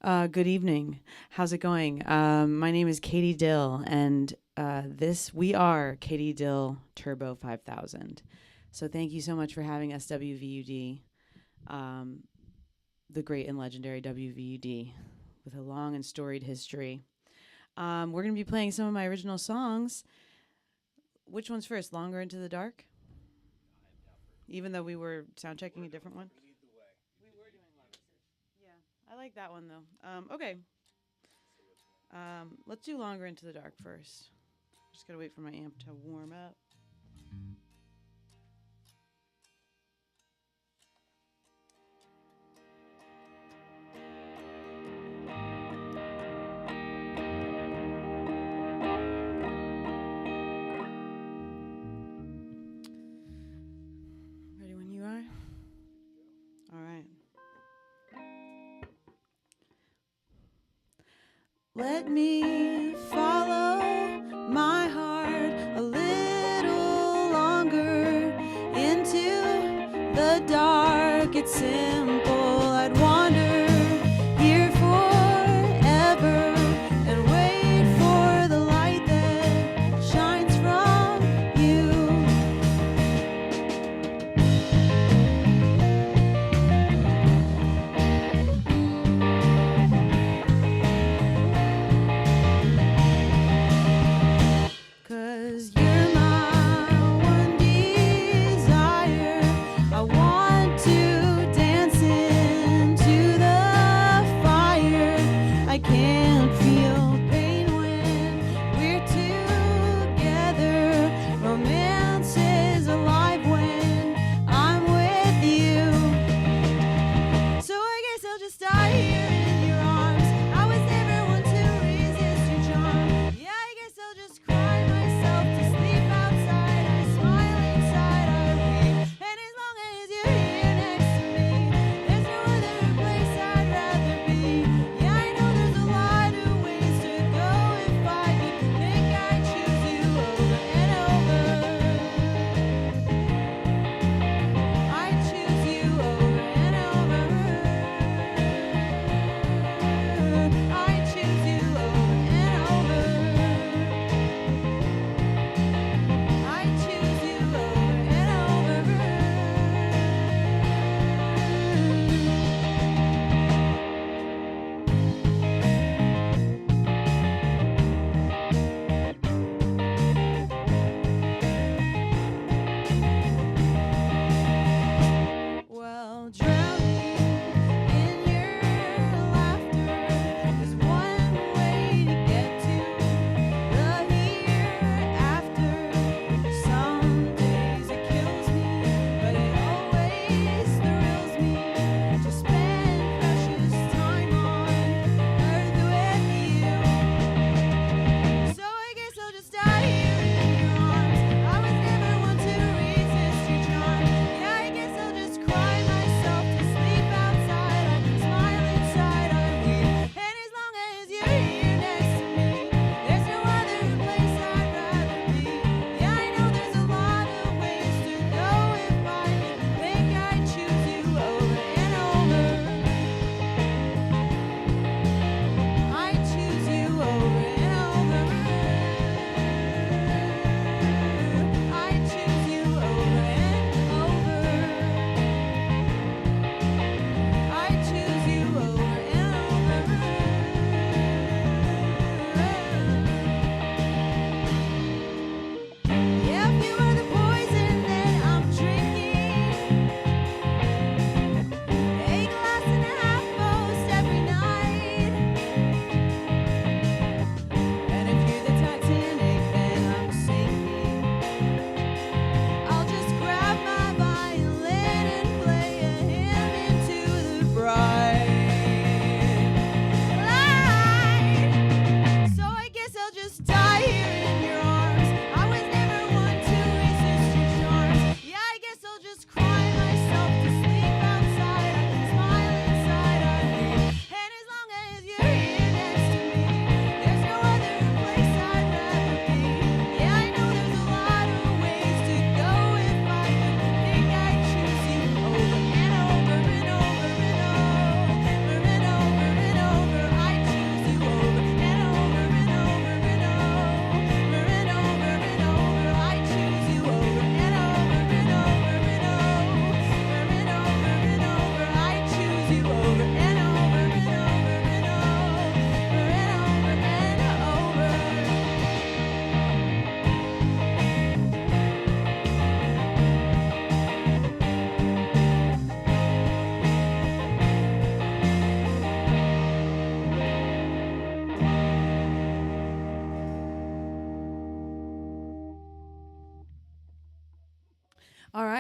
Good evening. How's it going? My name is Katie Dill, and we are Katie Dill Turbo 5000. So thank you so much for having us, WVUD, the great and legendary WVUD, with a long and storied history. We're going to be playing some of my original songs. Which one's first? Longer Into the Dark? Even though we were sound checking a different one? We were doing Longer. Yeah, I like that one though. Okay. Let's do Longer Into the Dark first. Just gotta wait for my amp to warm up. Ready when you are? All right. Let me follow my heart a little longer into the dark. It's simple. I'd wander here forever and wait for the light that shines from you. Cause you're my one desire. I want to dance in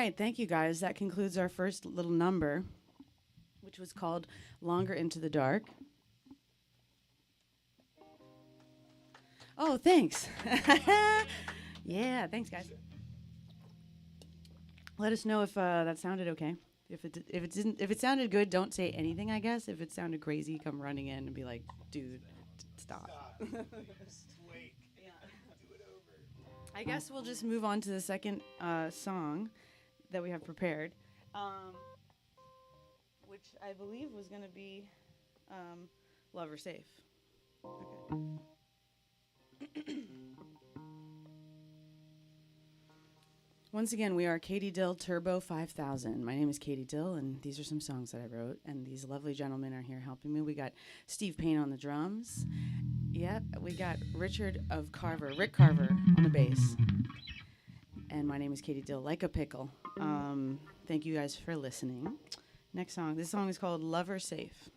right, thank you guys. That concludes our first little number, which was called Longer Into the Dark. Oh, thanks. Yeah, thanks, guys. Let us know if that sounded okay. If it sounded good, don't say anything, I guess. If it sounded crazy, come running in and be like, dude, stop. Just wait. Yeah. Do it over. I guess we'll just move on to the second song that we have prepared, which I believe was going to be Love or Safe. Okay. Once again, we are Katie Dill Turbo 5000. My name is Katie Dill, and these are some songs that I wrote, and these lovely gentlemen are here helping me. We got Steve Payne on the drums. Yep, we got Rick Carver on the bass. And my name is Katie Dill, like a pickle. Thank you guys for listening. Next song. This song is called Love or Safe.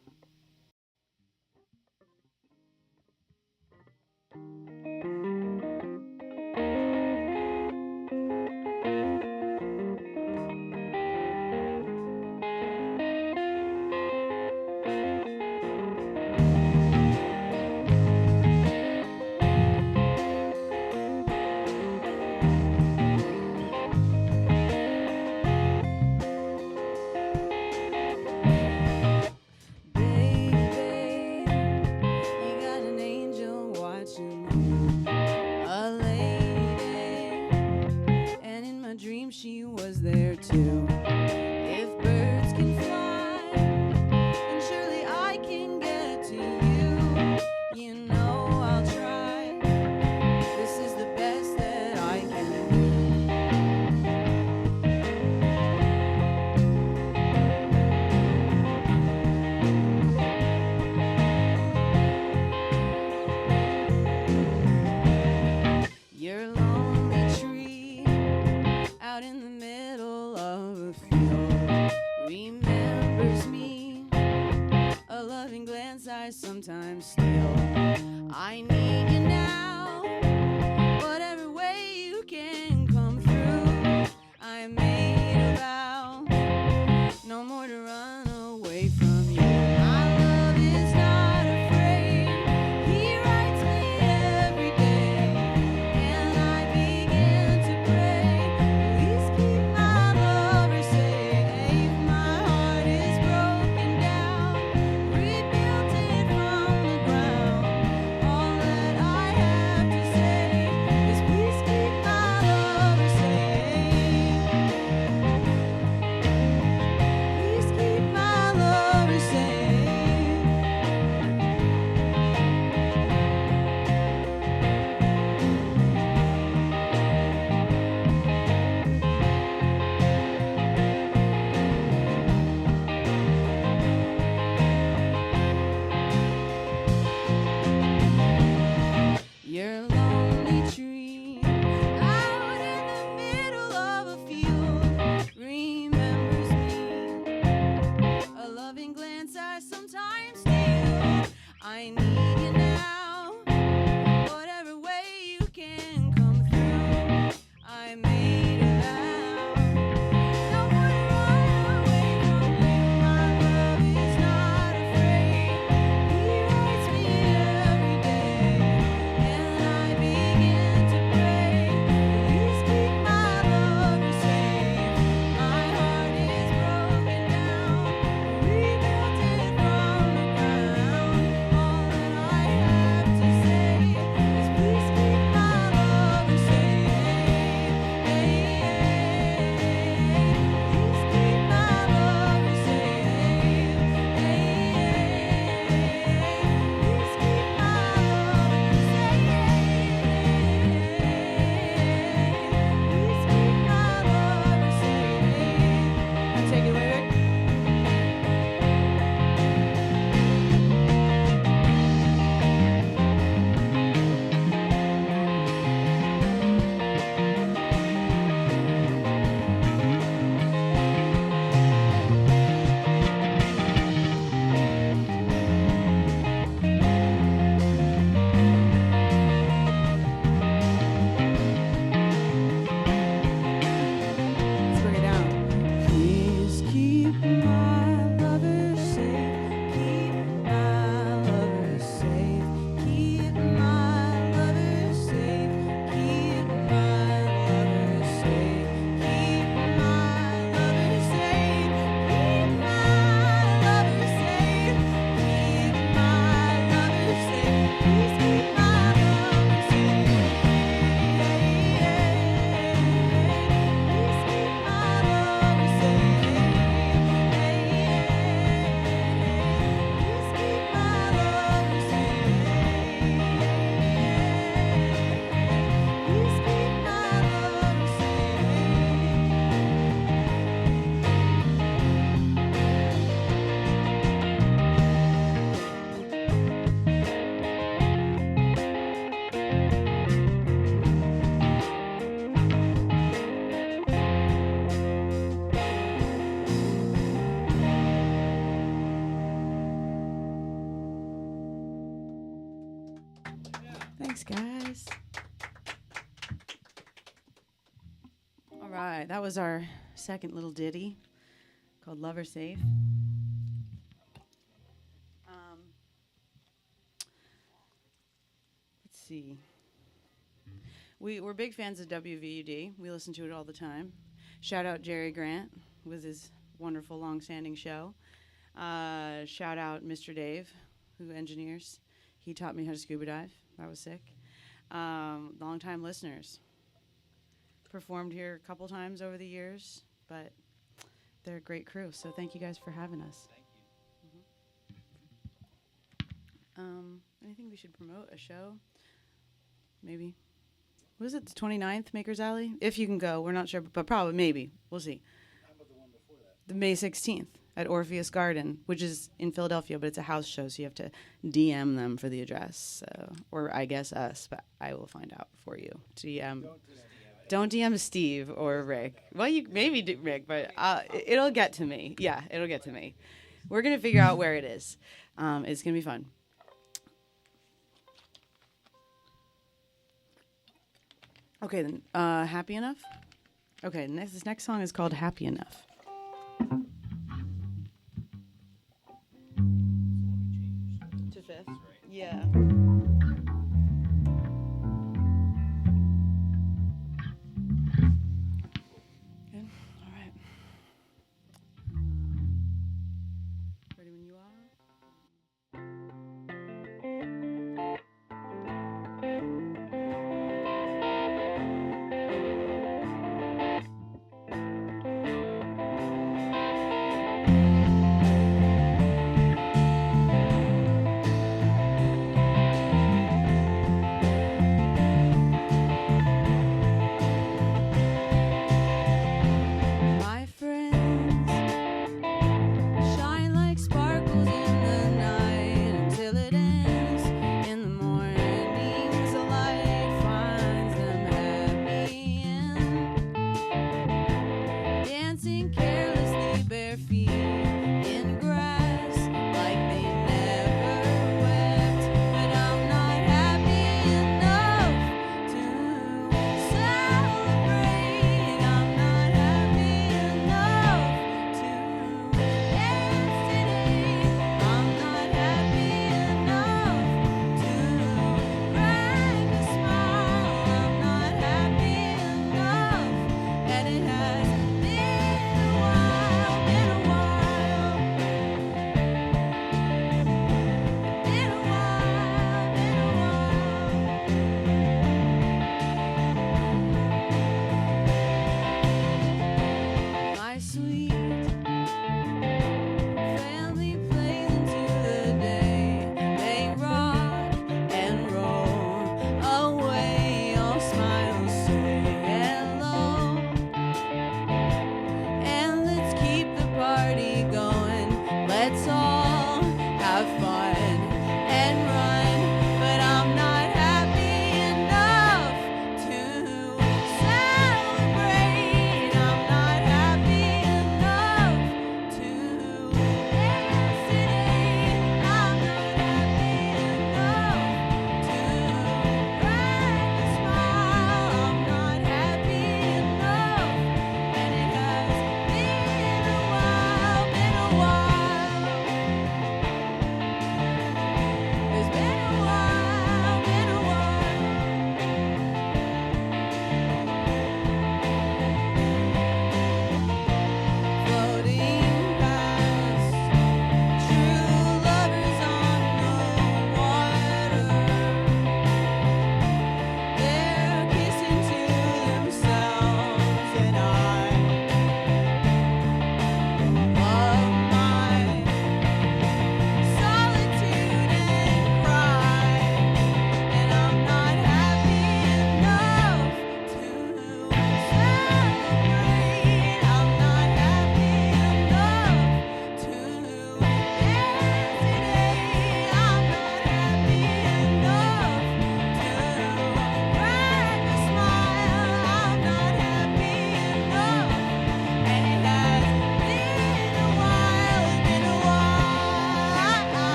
Thanks, guys. All right, that was our second little ditty called Love Her Safe. Let's see. We're big fans of WVUD. We listen to it all the time. Shout out Jerry Grant with his wonderful long-standing show. Shout out Mr. Dave, who engineers. He taught me how to scuba dive. I was sick. Long-time listeners. Performed here a couple times over the years, but they're a great crew, so thank you guys for having us. Thank you. Anything we should promote? A show? Maybe. What is it, the 29th, Maker's Alley? If you can go, we're not sure, but probably, maybe. We'll see. How about the one before that? The May 16th at Orpheus Garden, which is in Philadelphia, but it's a house show, so you have to DM them for the address. So, or I guess us, but I will find out for you. Don't DM Steve or Rick. Well, you maybe do Rick, but it'll get to me. Yeah, it'll get to me. We're going to figure out where it is. It's going to be fun. Okay, then. Happy Enough? Okay, this next song is called Happy Enough. To fifth? Yeah. Good. All right. Ready when you are?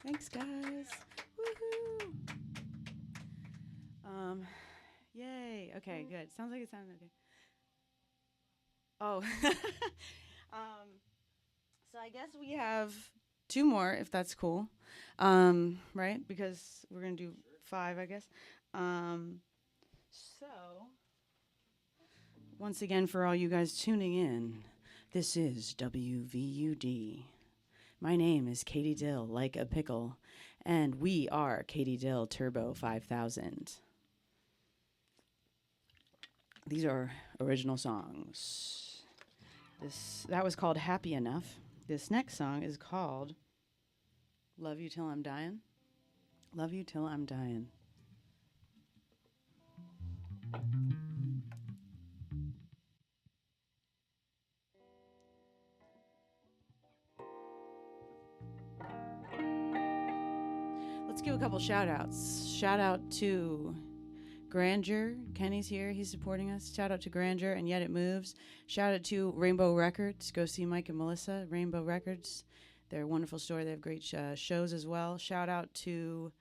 Thanks, guys. Woohoo! Yay. Okay, good. Sounds like it sounded okay. Oh. So I guess we have two more, if that's cool. Right? Because we're going to do 5, I guess. So, once again, for all you guys tuning in, this is WVUD. My name is Katie Dill, like a pickle, and we are Katie Dill Turbo 5000. These are original songs. That was called Happy Enough. This next song is called Love You Till I'm Dying. Love You Till I'm Dying. Let's give a couple shout outs. Shout out to Grandeur. Kenny's here. He's supporting us. Shout out to Grandeur and Yet It Moves. Shout out to Rainbow Records. Go see Mike and Melissa. Rainbow Records. They're a wonderful store. They have great shows as well. Shout out to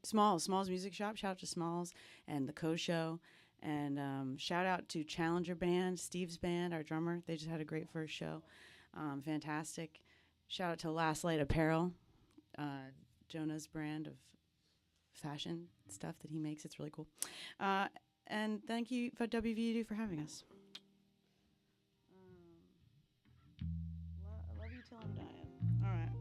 Smalls Music Shop. Shout out to Smalls and the Co Show. And shout out to Challenger Band, Steve's band, our drummer. They just had a great first show. Fantastic. Shout out to Last Light Apparel, Jonah's brand of fashion stuff that he makes. It's really cool. And thank you for WVUD for having us. I love you till I'm dying. All right.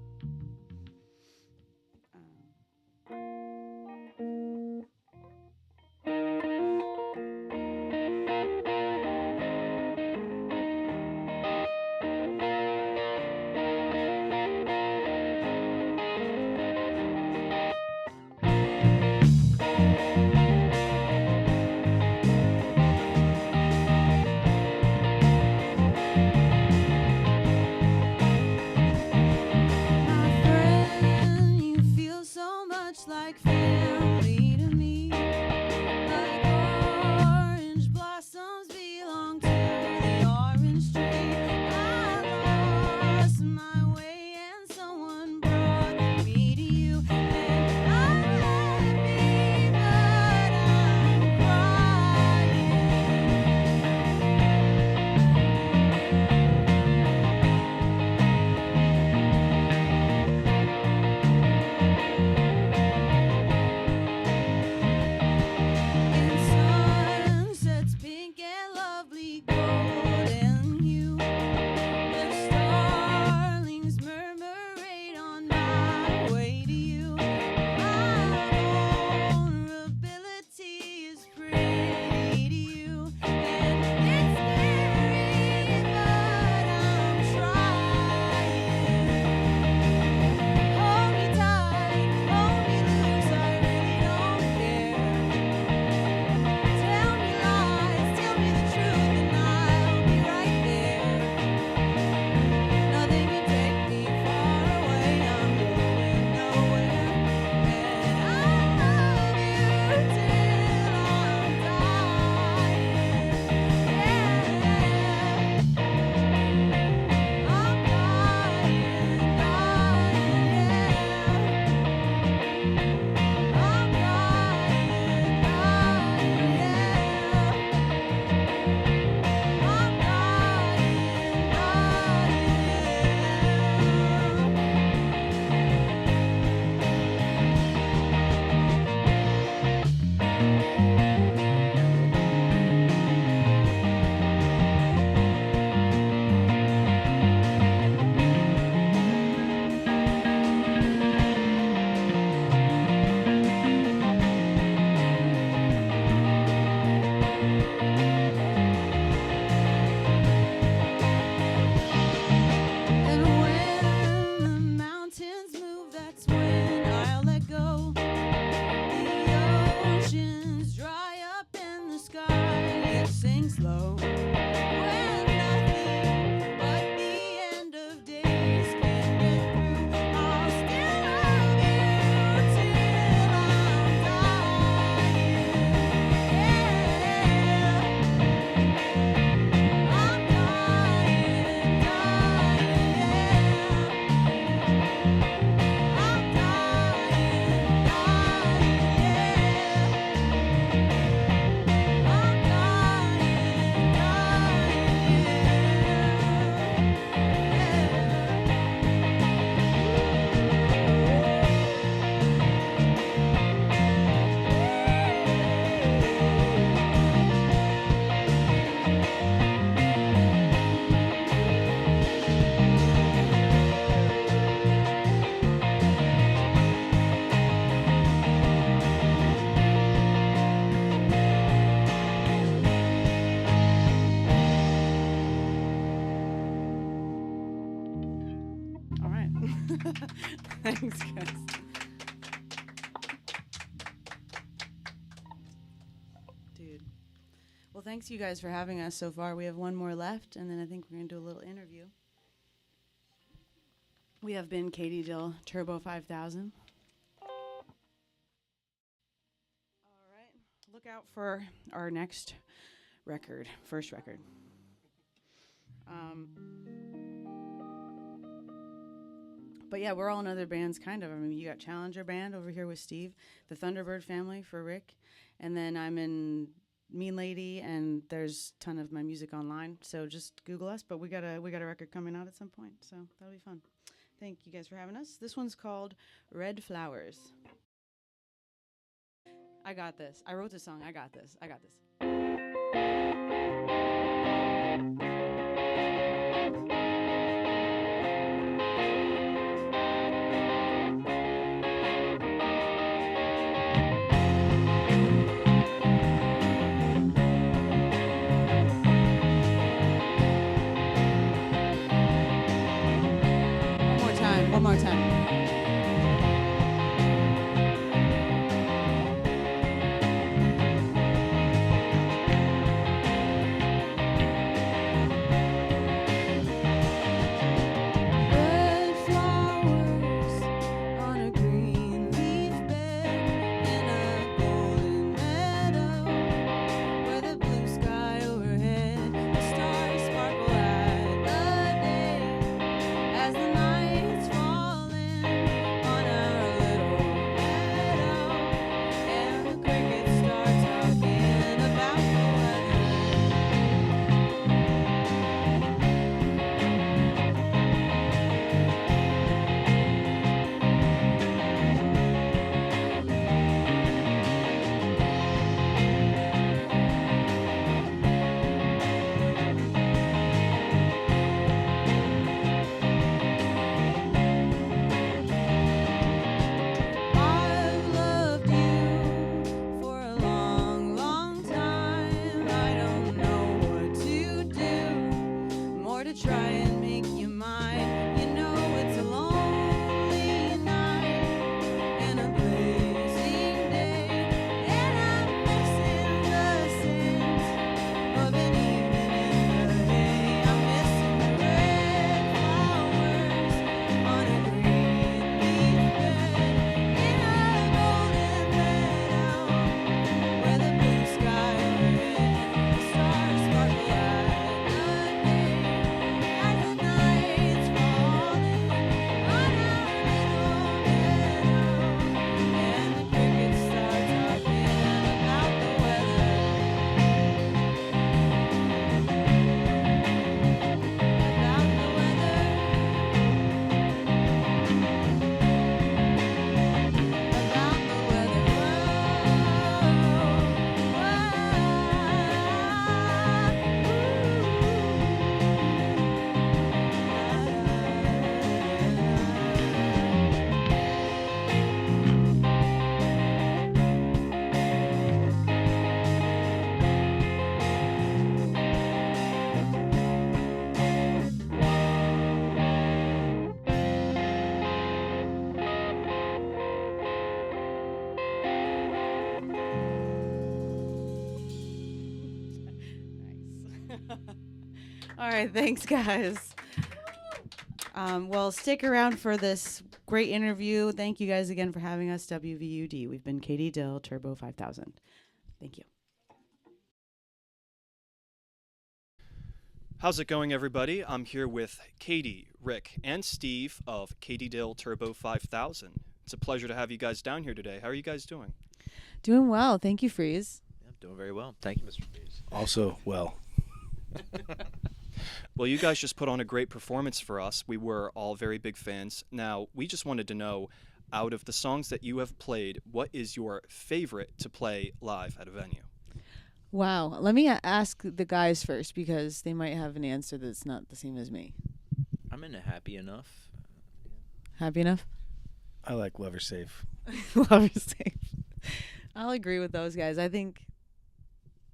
Thanks, guys. Dude. Well, thanks you guys for having us so far. We have one more left, and then I think we're going to do a little interview. We have been Katie Dill Turbo 5000. All right. Look out for our next record, first record. But yeah, we're all in other bands, kind of. I mean, you got Challenger Band over here with Steve, the Thunderbird Family for Rick, and then I'm in Mean Lady, and there's a ton of my music online. So just Google us. But we got a record coming out at some point, so that'll be fun. Thank you guys for having us. This one's called Red Flowers. I got this. I wrote this song. I got this. One more time. All right, thanks, guys. Well, stick around for this great interview. Thank you guys again for having us, WVUD. We've been Katie Dill Turbo 5000. Thank you. How's it going, everybody? I'm here with Katie, Rick, and Steve of Katie Dill Turbo 5000. It's a pleasure to have you guys down here today. How are you guys doing? Doing well. Thank you, Freeze. Yeah, doing very well. Thank you, Mr. Freeze. Also, well. Well, you guys just put on a great performance for us. We were all very big fans. Now, we just wanted to know, out of the songs that you have played, what is your favorite to play live at a venue? Wow. Let me ask the guys first, because they might have an answer that's not the same as me. I'm into Happy Enough. Happy enough? I like Lover Safe. Lover Safe. I'll agree with those guys. I think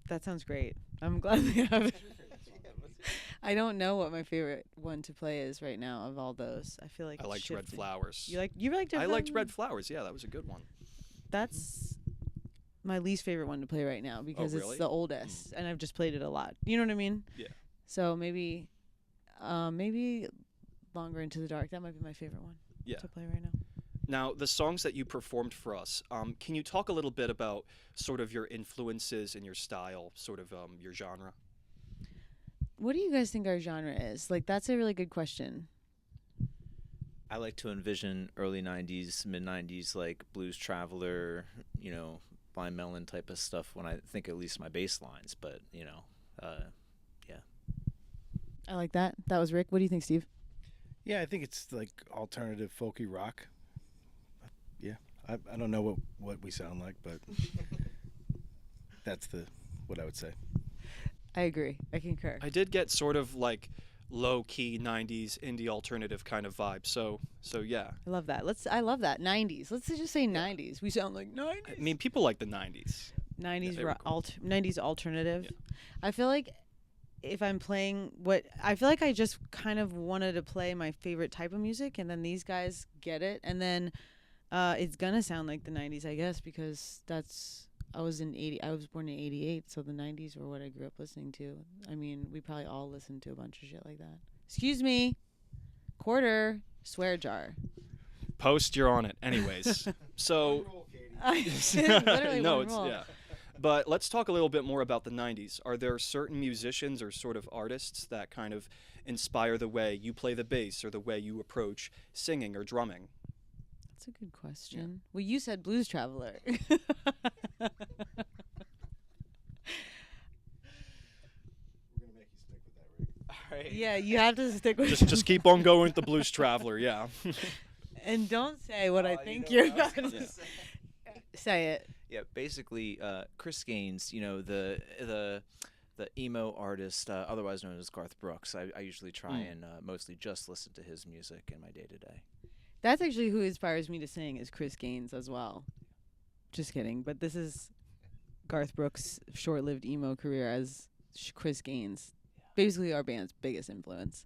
that sounds great. I'm glad they have it. I don't know what my favorite one to play is right now of all those. I feel like I it's liked Red shifting. Flowers. You liked I liked Red Flowers. Yeah, that was a good one. That's my least favorite one to play right now because really? it's the oldest and I've just played it a lot. You know what I mean? Yeah. So maybe Longer Into the Dark. That might be my favorite one to play right now. Now, the songs that you performed for us, can you talk a little bit about sort of your influences and your style, sort of your genre? What do you guys think our genre is? Like, that's a really good question. I like to envision early 90s, mid 90s, like Blues Traveler, Blind Melon type of stuff when I think at least my bass lines. But, yeah. I like that. That was Rick. What do you think, Steve? Yeah, I think it's like alternative folky rock. Yeah, I don't know what we sound like, but that's what I would say. I agree. I concur. I did get sort of like low-key 90s indie alternative kind of vibe. So yeah. I love that. I love that. 90s. Let's just say 90s. We sound like 90s. I mean, people like the 90s. 90s they were cool. 90s alternative. Yeah. I feel like if I'm playing I feel like I just kind of wanted to play my favorite type of music, and then these guys get it, and then it's gonna sound like the 90s, I guess, because I was born in 88, so the 90s were what I grew up listening to. I mean, we probably all listened to a bunch of shit like that. Excuse me. Quarter. Swear jar. Post, you're on it. Anyways. So Literally no, one it's rule. yeah. But let's talk a little bit more about the 90s. Are there certain musicians or sort of artists that kind of inspire the way you play the bass or the way you approach singing or drumming? That's a good question. Well, you said Blues Traveler. We're gonna make you stick with that, Rick. All right. Yeah, you have to stick with Just keep on going with the Blues Traveler, yeah. And don't say what I You think know you're what I was going gonna to say. say. It. Yeah, basically, Chris Gaines, the emo artist, otherwise known as Garth Brooks. I usually try and mostly just listen to his music in my day-to-day. That's actually who inspires me to sing is Chris Gaines as well. Just kidding. But this is Garth Brooks' short-lived emo career as Chris Gaines. Basically our band's biggest influence.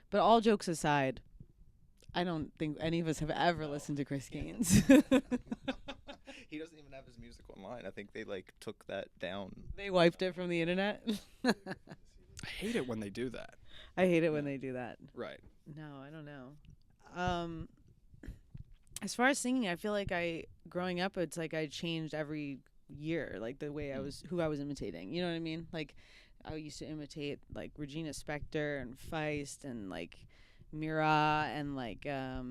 But all jokes aside, I don't think any of us have ever listened to Chris Gaines. He doesn't even have his music online. I think they took that down. They wiped it from the internet. I hate it when they do that. I hate it when they do that. Right. No, I don't know. As far as singing, I feel like growing up, it's like I changed every year, like the way who I was imitating. You know what I mean? Like I used to imitate like Regina Spektor and Feist and like Mira and like a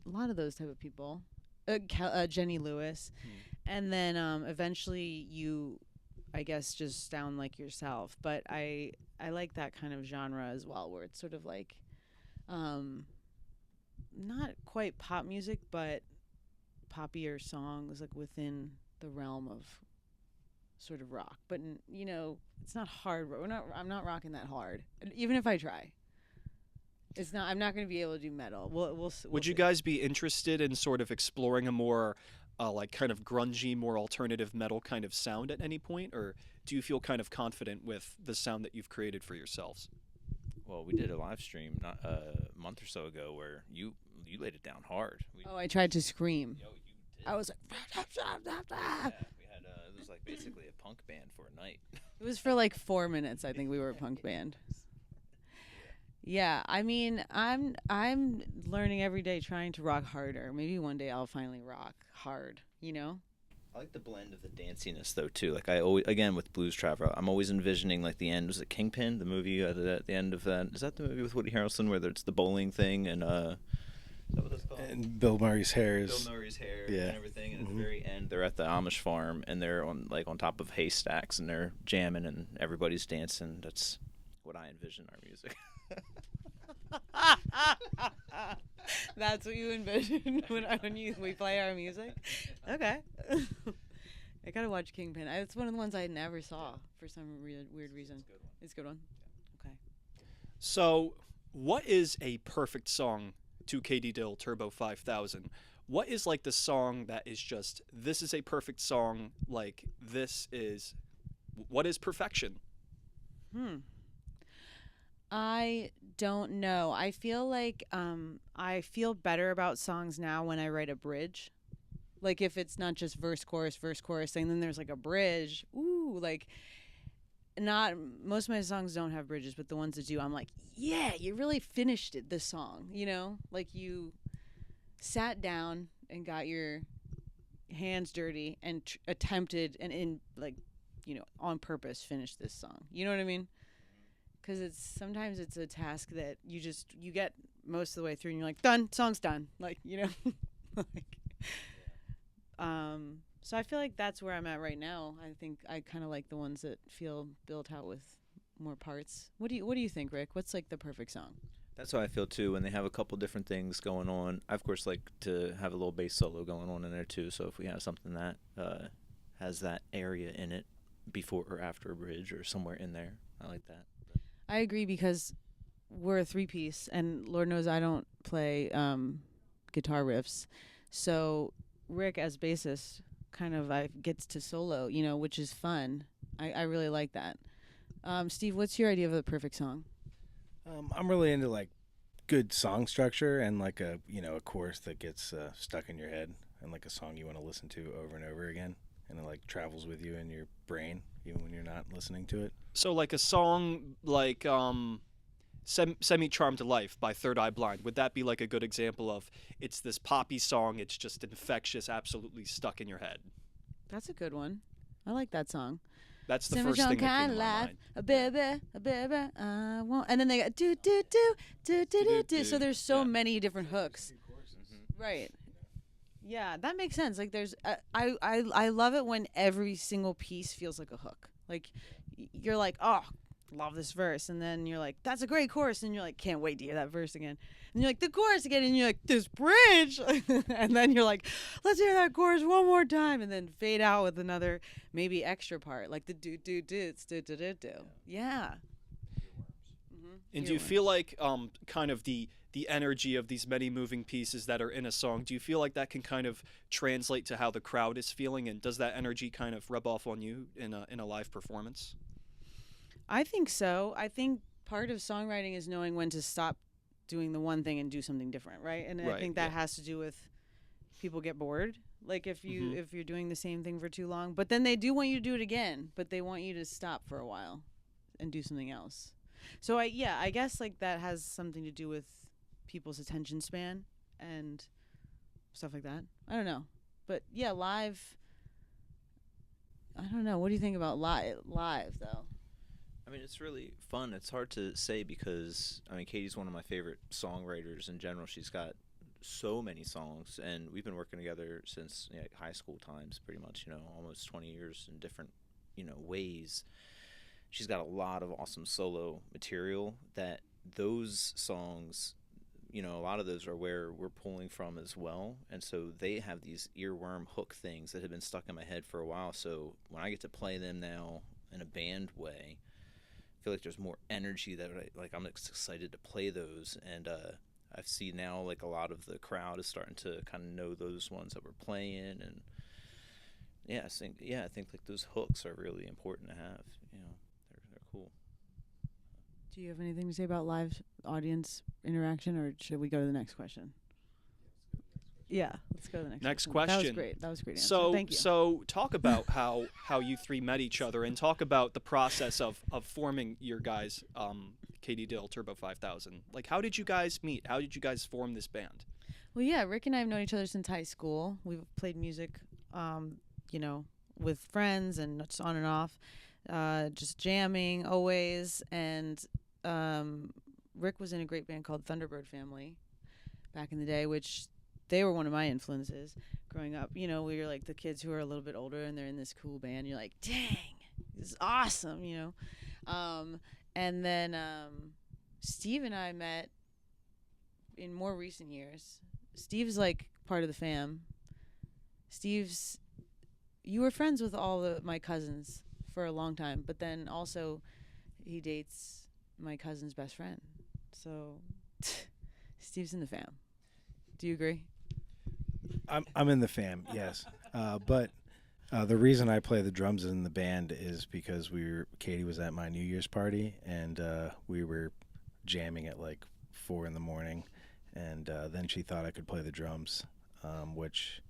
lot of those type of people, Jenny Lewis, and then eventually you, I guess, just sound like yourself. But I like that kind of genre as well, where it's sort of like, not quite pop music, but poppier songs like within the realm of sort of rock. But it's not hard. I'm not rocking that hard, even if I try. It's not. I'm not going to be able to do metal. We'll Would you see. guys be interested in sort of exploring a more like kind of grungy, more alternative metal kind of sound at any point, or do you feel kind of confident with the sound that you've created for yourselves? Well, we did a live stream not a month or so ago where you laid it down hard. I tried to scream. Yo, you did. I was like, Yeah, we had it was like basically a punk band for a night. it was for like 4 minutes. I think we were a punk band. Yeah, I mean, I'm learning every day, trying to rock harder. Maybe one day I'll finally rock hard. I like the blend of the danciness though too. Like I always, again with Blues Traveler, I'm always envisioning like the end. Was it Kingpin, the movie at the end of that? Is that the movie with Woody Harrelson where it's the bowling thing and is that what it's called? And Bill Murray's hair is. Bill Murray's hair Yeah. and everything, and at the very end they're at the Amish farm and they're on top of haystacks and they're jamming and everybody's dancing. That's what I envision our music. That's what you envision when we play our music? Okay. I gotta watch Kingpin. It's one of the ones I never saw for some weird reason. It's a good one. Okay. So, what is a perfect song to Katie Dill Turbo 5000? What is like the song that is just, this is a perfect song, like this is What is perfection? I don't know. I feel like I feel better about songs now when I write a bridge. Like if it's not just verse, chorus, and then there's like a bridge. Ooh, like not most of my songs don't have bridges, but the ones that do, I'm like, yeah, you really finished it. This song, you know, like you sat down and got your hands dirty and attempted and in like, you know, on purpose finished this song. You know what I mean? Because sometimes it's a task that you get most of the way through and you're like, done, song's done. Like, you know, like, so I feel like that's where I'm at right now. I think I kind of like the ones that feel built out with more parts. What do you think, Rick? What's like the perfect song? That's how I feel too. When they have a couple different things going on, I of course like to have a little bass solo going on in there too. So if we have something that has that area in it before or after a bridge or somewhere in there, I like that. I agree because we're a 3-piece, and Lord knows I don't play guitar riffs. So Rick, as bassist, kind of gets to solo, you know, which is fun. I really like that. Steve, what's your idea of a perfect song? I'm really into like good song structure and like a chorus that gets stuck in your head and like a song you want to listen to over and over again, and it like travels with you in your brain even when you're not listening to it. So like a song like Semi-Charmed to Life by Third Eye Blind, would that be like a good example of it's this poppy song, it's just infectious, absolutely stuck in your head? That's a good one. I like that song. That's the first thing that came to my mind. A baby, I want. And then they got do do do do do do do. So there's so many different hooks. Right. Yeah, that makes sense. Like there's I love it when every single piece feels like a hook. Like you're like, "Oh, love this verse." And then you're like, "That's a great chorus." And you're like, "Can't wait to hear that verse again." And you're like, "The chorus again." And you're like, "This bridge." And then you're like, "Let's hear that chorus one more time." And then fade out with another maybe extra part, like the do do do do do do do. Yeah. And do you feel like kind of the energy of these many moving pieces that are in a song, do you feel like that can kind of translate to how the crowd is feeling, and does that energy kind of rub off on you in a live performance? I think so. I think part of songwriting is knowing when to stop doing the one thing and do something different, right? And I think that has to do with people get bored. Like if you're doing the same thing for too long, but then they do want you to do it again, but they want you to stop for a while and do something else. So I guess like that has something to do with people's attention span and stuff like that. I don't know. But yeah, live, I don't know. What do you think about live though? I mean, it's really fun. It's hard to say because, I mean, Katie's one of my favorite songwriters in general. She's got so many songs, and we've been working together since high school times, pretty much, almost 20 years in different, ways. She's got a lot of awesome solo material that those songs, a lot of those are where we're pulling from as well. And so they have these earworm hook things that have been stuck in my head for a while. So when I get to play them now in a band way, I feel like there's more energy that I'm excited to play those. And I see now like a lot of the crowd is starting to kind of know those ones that we're playing. And I think like those hooks are really important to have, they're cool. Do you have anything to say about live audience interaction, or should we go to the next question? Yeah, let's go to the next question. That was great. That was a great answer. So, Thank you. So talk about how you three met each other, and talk about the process of forming your guys, Katie Dill Turbo 5000. Like, how did you guys meet? How did you guys form this band? Well, yeah, Rick and I have known each other since high school. We've played music, with friends and just on and off, just jamming always. And Rick was in a great band called Thunderbird Family back in the day, which they were one of my influences growing up. We were like the kids who are a little bit older and they're in this cool band. You're like, dang, this is awesome, And then Steve and I met in more recent years. Steve's like part of the fam. You were friends with all my cousins for a long time, but then also he dates my cousin's best friend. So Steve's in the fam. Do you agree? I'm in the fam, yes. But The reason I play the drums in the band is because Katie was at my New Year's party, and we were jamming at like 4 a.m, and then she thought I could play the drums, which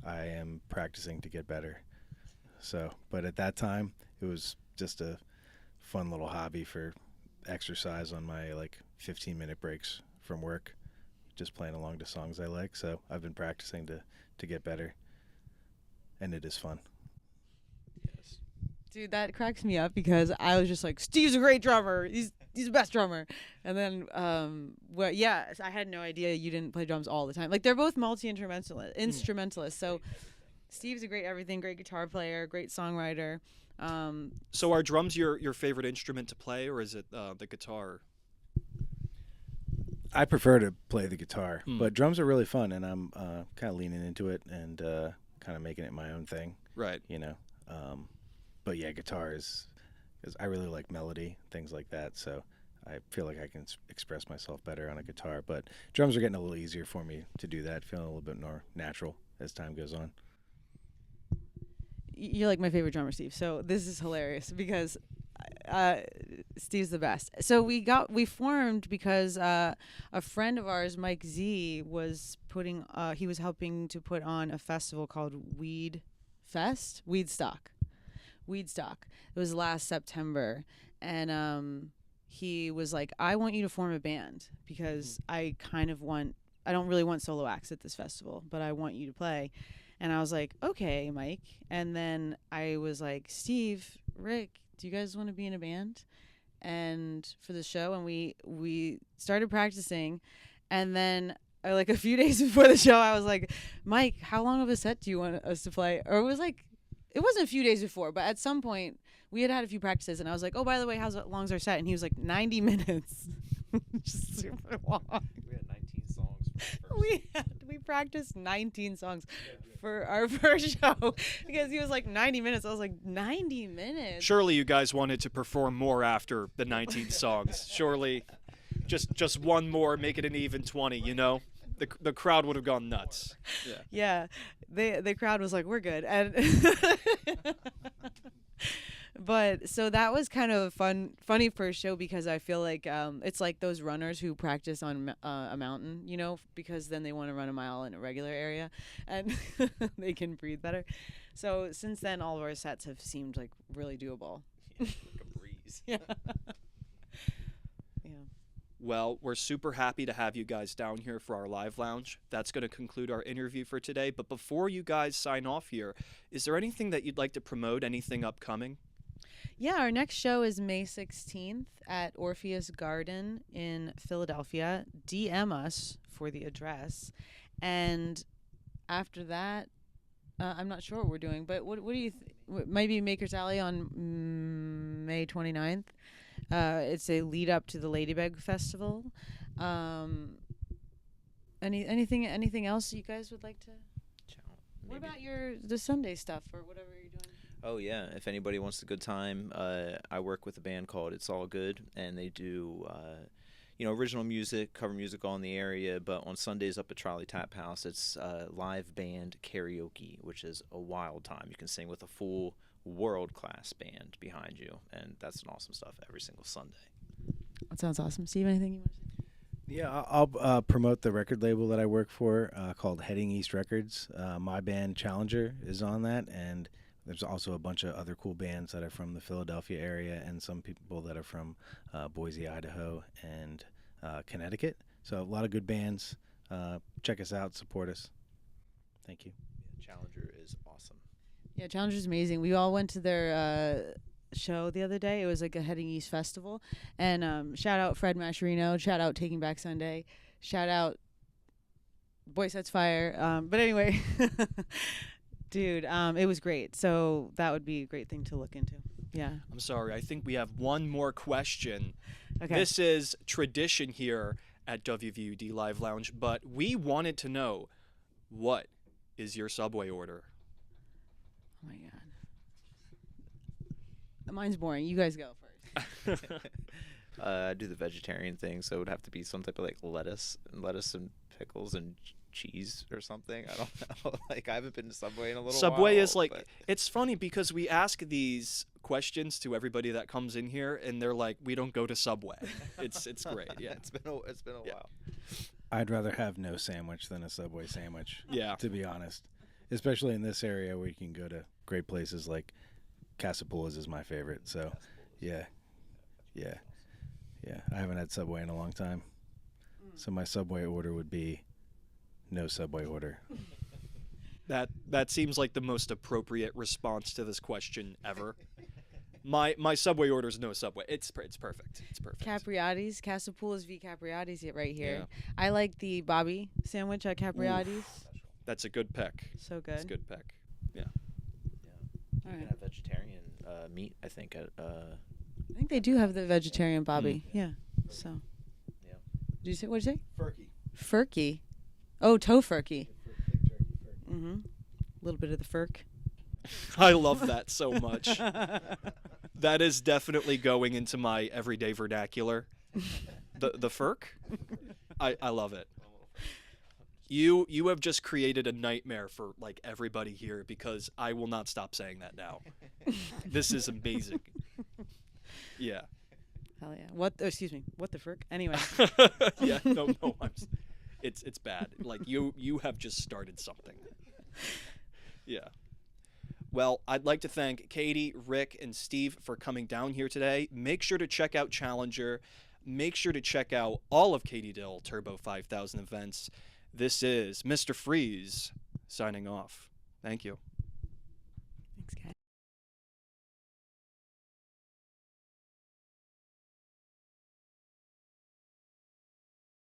I am practicing to get better. So, but at that time, it was just a fun little hobby for exercise on my like 15-minute breaks from work, just playing along to songs I like. So I've been practicing to get better, and it is fun. Dude, that cracks me up because I was just like, Steve's a great drummer. He's the best drummer. And then, I had no idea you didn't play drums all the time. Like, they're both instrumentalists. So Steve's a great everything, great guitar player, great songwriter. So are drums your favorite instrument to play, or is it the guitar? I prefer to play the guitar, but drums are really fun, and I'm kind of leaning into it and kind of making it my own thing. Right. You know. But yeah, guitar is I really like melody, things like that. So I feel like I can express myself better on a guitar. But drums are getting a little easier for me to do that, feeling a little bit more natural as time goes on. You're like my favorite drummer, Steve. So this is hilarious because Steve's the best. So we formed because a friend of ours, Mike Z, was he was helping to put on a festival called Weedstock. It was last September, and he was like, I want you to form a band because I don't really want solo acts at this festival, but I want you to play. And I was like, okay, Mike. And then I was like, Steve, Rick, do you guys want to be in a band and for the show? And we started practicing, and then like a few days before the show, I was like, Mike, how long of a set do you want us to play? Or it wasn't a few days before, but at some point we had a few practices, and I was like, oh, by the way, how long's our set? And he was like, 90 minutes. Just super long. We had 19 songs for the first. We practiced 19 songs for our first show because he was like 90 minutes. I was like, 90 minutes? Surely you guys wanted to perform more after the 19 songs. Surely just one more, make it an even 20, you know? The crowd would have gone nuts. Yeah. The crowd was like, we're good. And but so that was kind of funny first show because I feel like it's like those runners who practice on a mountain, you know, because then they want to run a mile in a regular area and they can breathe better. So since then, all of our sets have seemed like really doable. Yeah, like a breeze. Yeah. Well, we're super happy to have you guys down here for our live lounge. That's going to conclude our interview for today. But before you guys sign off here, is there anything that you'd like to promote? Anything upcoming? Yeah, our next show is May 16th at Orpheus Garden in Philadelphia. DM us for the address. And after that, I'm not sure what we're doing, but what do you maybe Maker's Alley on May 29th. It's a lead up to the Ladybug Festival. Anything else you guys would like to? What about the Sunday stuff or whatever you're doing? Oh yeah, if anybody wants a good time, I work with a band called It's All Good, and they do original music, cover music all in the area. But on Sundays up at Trolley Tap House, it's live band karaoke, which is a wild time. You can sing with a full world-class band behind you, and that's an awesome stuff every single Sunday. That sounds awesome. Steve, anything you want to say? Yeah, I'll promote the record label that I work for called Heading East Records. My band Challenger is on that, and there's also a bunch of other cool bands that are from the Philadelphia area and some people that are from Boise, Idaho, and Connecticut. So a lot of good bands. Check us out, support us. Thank you. Yeah, Challenger is awesome. Yeah, Challenger's amazing. We all went to their show the other day. It was like a Heading East festival. And shout out Fred Mascherino. Shout out Taking Back Sunday. Shout out Boy Sets Fire. But anyway, dude, it was great. So that would be a great thing to look into. Yeah. I'm sorry. I think we have one more question. Okay. This is tradition here at WVUD Live Lounge, but we wanted to know, what is your Subway order? Oh my God. Mine's boring. You guys go first. I do the vegetarian thing, so it would have to be some type of like lettuce and pickles and cheese or something. I don't know. Like, I haven't been to Subway in a little Subway while. is like, but- it's funny because we ask these questions to everybody that comes in here, and they're like, we don't go to Subway. It's great. Yeah. It's been a Yeah. while. I'd rather have no sandwich than a Subway sandwich. Yeah. To be honest, especially in this area where you can go to great places like Casapula's is my favorite. So, yeah. I haven't had Subway in a long time. So my Subway order would be no Subway order. That seems like the most appropriate response to this question ever. My Subway order is no Subway. It's perfect. It's perfect. Capriati's, Casapula's v. Capriati's right here. Yeah. I like the Bobby sandwich at Capriati's. That's a good pick. So good. It's a good pick. Yeah. You All can right. have vegetarian meat, I think, at I think they do have the vegetarian Bobby. Yeah. So. Yeah. Did you say, what did you say? Furky. Furky. Oh, tofurkey. Mm-hmm. A little bit of the furk. I love that so much. That is definitely going into my everyday vernacular. The furk? I love it. You have just created a nightmare for like everybody here because I will not stop saying that now. This is amazing. Yeah. Hell yeah. What? Oh, excuse me. What the frick? Anyway. Yeah. No. It's bad. Like you have just started something. Yeah. Well, I'd like to thank Katie, Rick, and Steve for coming down here today. Make sure to check out Challenger. Make sure to check out all of Katie Dill Turbo 5000 events. This is Mr. Freeze signing off. Thank you.